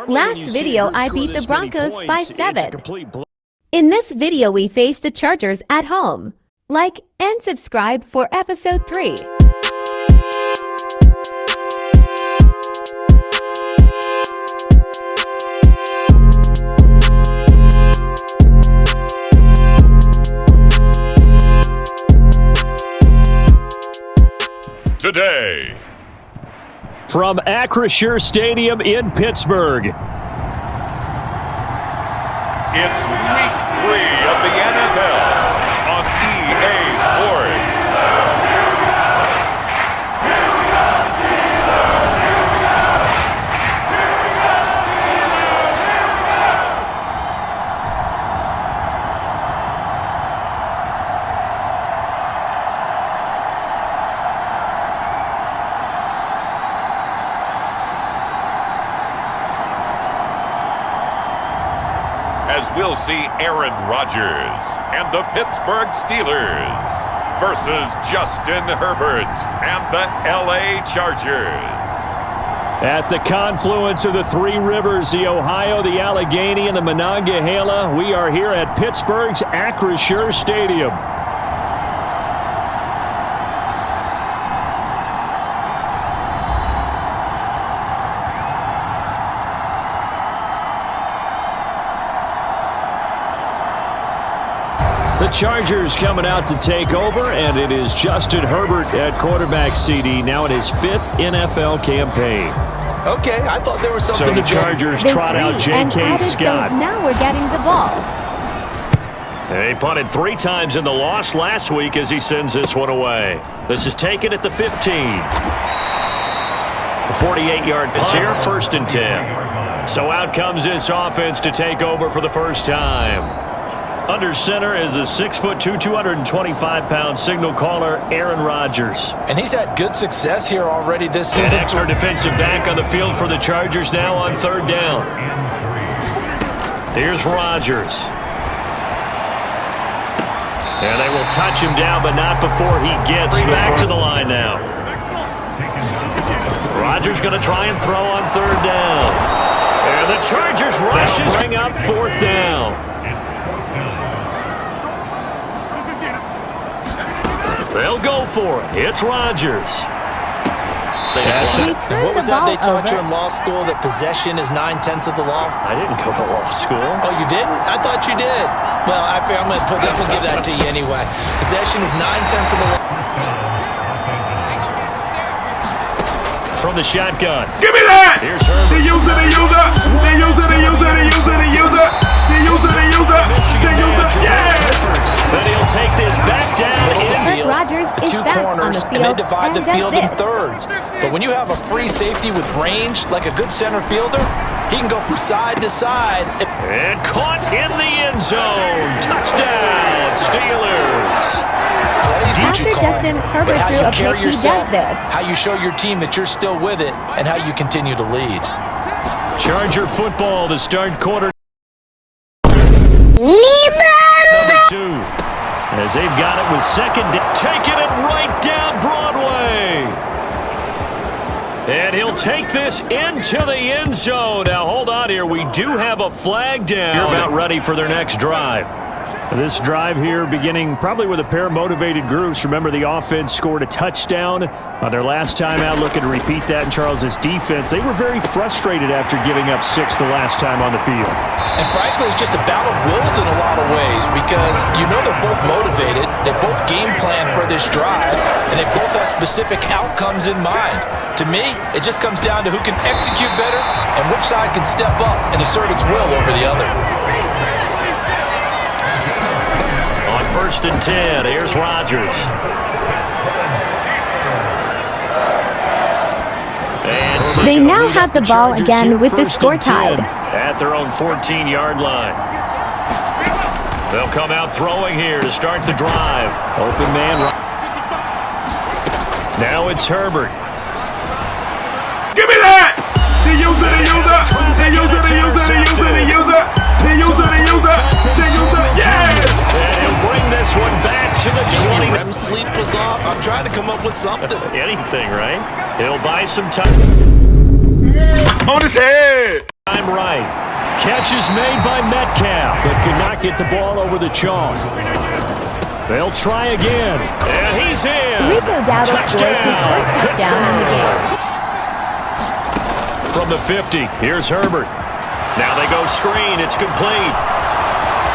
Last video, I beat the Broncos by 7. In this video, we face the Chargers at home. Like and subscribe for episode 3. Today, from Acrisure Stadium in Pittsburgh, it's week 3 of the NFL on EA Sports. As we'll see Aaron Rodgers and the Pittsburgh Steelers versus Justin Herbert and the LA Chargers. At the confluence of the three rivers, the Ohio, the Allegheny, and the Monongahela, we are here at Pittsburgh's Acrisure Stadium. The Chargers coming out to take over, and it is Justin Herbert at quarterback CD, now in his 5th NFL campaign. Okay, I thought there was something so to the Chargers They're trot out 3 and J.K. added, Scott. So now we're getting the ball. They punted 3 times in the loss last week as he sends this one away. This is taken at the 15. The 48-yard punt here, 1st and 10. So out comes this offense to take over for the first time. Under center is a 6'2", 225-pound signal caller, Aaron Rodgers. And he's had good success here already this season. An extra defensive back on the field for the Chargers now on 3rd down. Here's Rodgers. And they will touch him down, but not before he gets back to the line now. Rodgers going to try and throw on 3rd down. And the Chargers rushes bring up 4th down. They'll go for it. It's Rodgers. What was that they taught you in law school, that possession is 9/10 of the law? I didn't go to law school. Oh, you didn't? I thought you did. Well, I'm going to give that to you anyway. Possession is 9/10 of the law. From the shotgun. Give me that! Here's Herbert. They use it, they use it. They use it, they use it, they use it, they use it. They use it, they use it. They use it. Yes! Then he'll take this back down. Aaron Rodgers the is two back corners, on the field and they divide the field in this. thirds. But when you have a free safety with range, like a good center fielder, he can go from side to side. And caught in the end zone. Touchdown, Steelers. After Justin Herbert threw a pick, he does this. How you show your team that you're still with it, and how you continue to lead. Charger football to start quarter number 2. As they've got it with 2nd down. Taking it right down Broadway. And he'll take this into the end zone. Now, hold on here. We do have a flag down. You're about ready for their next drive. This drive here beginning probably with a pair of motivated groups. Remember, the offense scored a touchdown on their last time out, looking to repeat that in Charles's defense. They were very frustrated after giving up 6 the last time on the field. And frankly, it's just a battle of wills in a lot of ways, because you know they're both motivated, they both game plan for this drive, and they both have specific outcomes in mind. To me, it just comes down to who can execute better and which side can step up and assert its will over the other. 1st and 10. Here's Rodgers. They now have the ball again with the score tied. At their own 14-yard line. They'll come out throwing here to start the drive. Open man. Now it's Herbert. Give me that! They use it, they use it. They use it, they use it, they use it, they use it. They use it, they use it. They use it. Yes! And he'll bring this one back to the 20. REM sleep was off. I'm trying to come up with something. Anything, right? He'll buy some time. On his head. I'm right. Catch is made by Metcalf, but could not get the ball over the chalk. They'll try again. And he's in. Rico Dowdle scores his first touchdown in the game. From the 50, here's Herbert. Now they go screen. It's complete.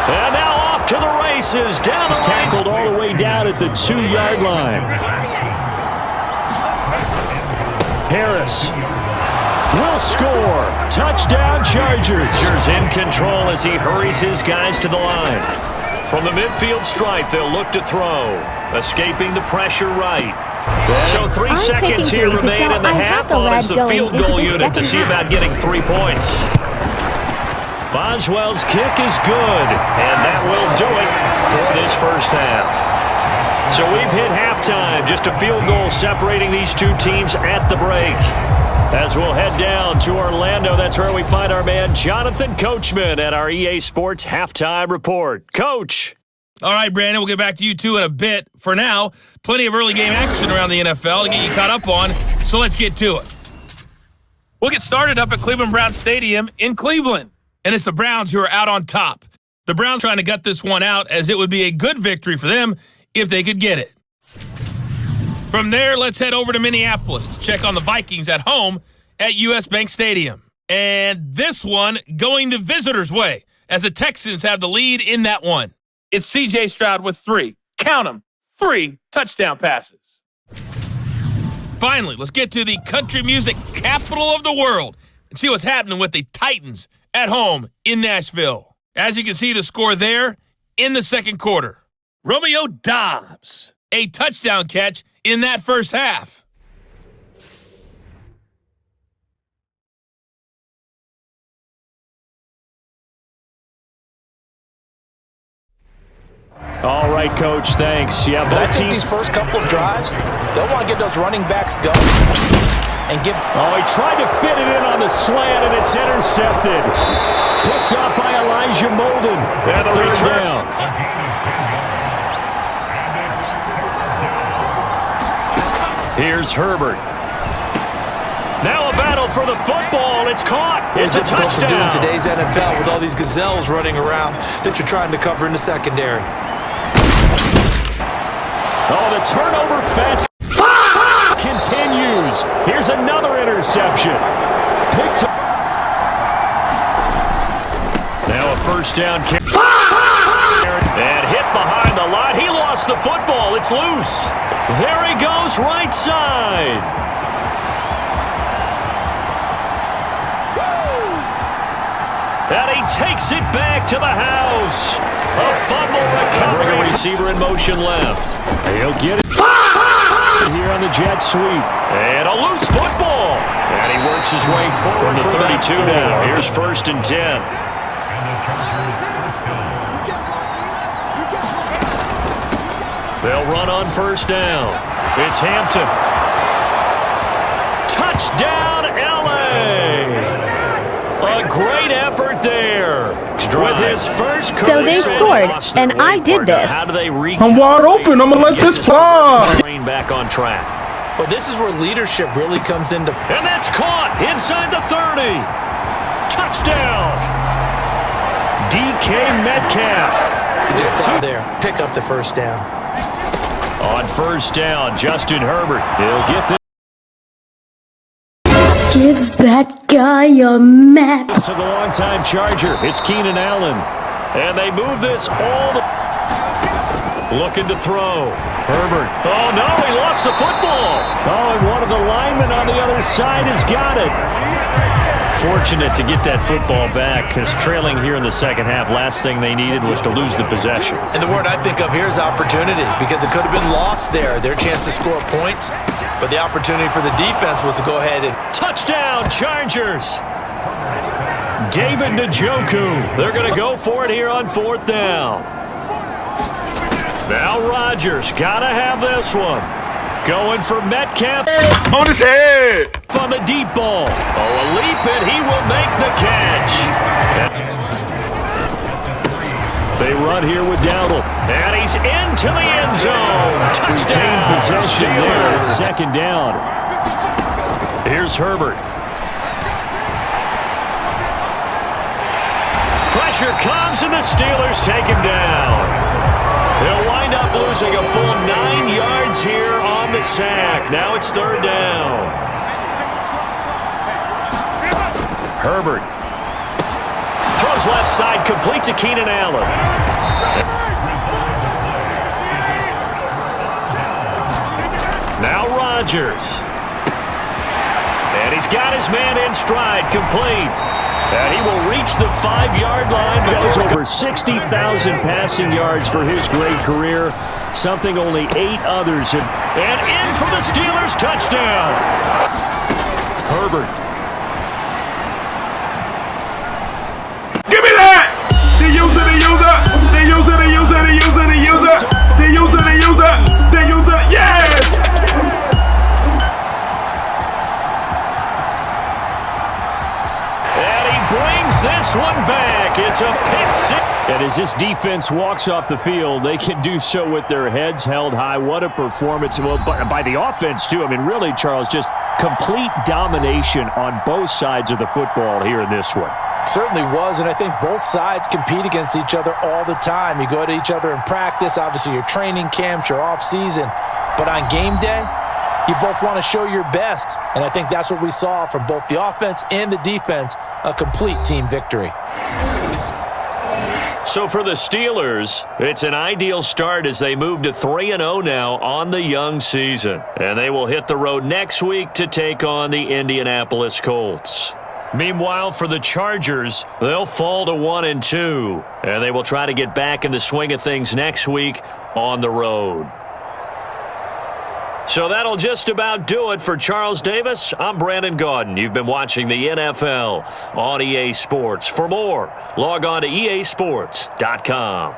And now off to the races. Down the line. Tackled all the way down at the 2-yard line. Harris will score. Touchdown Chargers. Chargers in control as he hurries his guys to the line. From the midfield stripe, they'll look to throw. Escaping the pressure right. So 3 seconds here remain in the half. On is the field goal unit to see about getting 3 points. Boswell's kick is good, and that will do it for this first half. So we've hit halftime, just a field goal separating these two teams at the break. As we'll head down to Orlando, that's where we find our man Jonathan Coachman at our EA Sports Halftime Report. Coach! All right, Brandon, we'll get back to you two in a bit. For now, plenty of early game action around the NFL to get you caught up on, so let's get to it. We'll get started up at Cleveland Browns Stadium in Cleveland, and it's the Browns who are out on top. The Browns trying to gut this one out as it would be a good victory for them if they could get it. From there, let's head over to Minneapolis to check on the Vikings at home at US Bank Stadium. And this one going the visitors' way as the Texans have the lead in that one. It's C.J. Stroud with 3. Count them, 3 touchdown passes. Finally, let's get to the country music capital of the world and see what's happening with the Titans at home in Nashville. As you can see the score there in the second quarter. Romeo Doubs, a touchdown catch in that first half. All right, Coach, thanks. Yeah, both teams. These first couple of drives, they'll want to get those running backs going and give. Oh, he tried to fit it in on the slant, and it's intercepted. Picked up by Elijah Molden. And the return down. Here's Herbert. Now a battle for the football. It's caught. It's a touchdown. To do in today's NFL with all these gazelles running around that you're trying to cover in the secondary. Oh, the turnover fest continues. Here's another interception. Picked up. Now a first down kick. And hit behind the line. He lost the football. It's loose. There he goes, right side. And he takes it back to the house. A fumble recovery. Receiver in motion left. He'll get it here on the jet sweep. And a loose football. And he works his way forward to 32 now. Here's first and 10. They'll run on first down. It's Hampton. Touchdown, L.A. A great effort there. With his first career. So they scored, and I did this. How do they I'm wide open. I'm going to let this fly. Train back on track. Well, this is where leadership really comes into. And that's caught inside the 30. Touchdown. DK Metcalf. Just out there. Pick up the first down. On first down, Justin Herbert. He'll get this. Gives that guy a map. To the longtime Charger, it's Keenan Allen. And they move this all the... Looking to throw. Herbert. Oh, no, he lost the football. Oh, and one of the linemen on the other side has got it. Fortunate to get that football back, because trailing here in the second half, last thing they needed was to lose the possession. And the word I think of here is opportunity, because it could have been lost there, their chance to score points. But the opportunity for the defense was to go ahead and... Touchdown, Chargers! David Njoku. They're going to go for it here on fourth down. Now Rodgers, got to have this one. Going for Metcalf. On his head. On the deep ball. Oh, a leap, and he will make the catch. They run here with Dowdle. And he's into the end zone. Touchdown. Possession there. It's second down. Here's Herbert. Pressure comes, and the Steelers take him down. They'll wind up losing a full 9 yards here on the sack. Now it's third down. Herbert throws left side, complete to Keenan Allen. Now Rodgers. And he's got his man in stride, complete. And he will reach the 5-yard line. Goes over 60,000 passing yards for his great career, something only 8 others have. And in for the Steelers, touchdown. Herbert. Give me that! They use it, they use it, they use it, they use it, they use it, they use it, they use it, they use it, they use it, yes! And he brings this one back. It's a pick six. And as this defense walks off the field, they can do so with their heads held high. What a performance. Well, by the offense, too. I mean, really, Charles, just complete domination on both sides of the football here in this one. Certainly was, and I think both sides compete against each other all the time. You go to each other in practice, obviously your training camps, your off-season, but on game day, you both want to show your best, and I think that's what we saw from both the offense and the defense, a complete team victory. So for the Steelers, it's an ideal start as they move to 3-0 now on the young season, and they will hit the road next week to take on the Indianapolis Colts. Meanwhile, for the Chargers, they'll fall to 1-2, and they will try to get back in the swing of things next week on the road. So that'll just about do it for Charles Davis. I'm Brandon Gaudin. You've been watching the NFL on EA Sports. For more, log on to easports.com.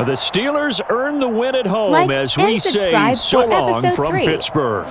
The Steelers earn the win at home as we say so long from Pittsburgh.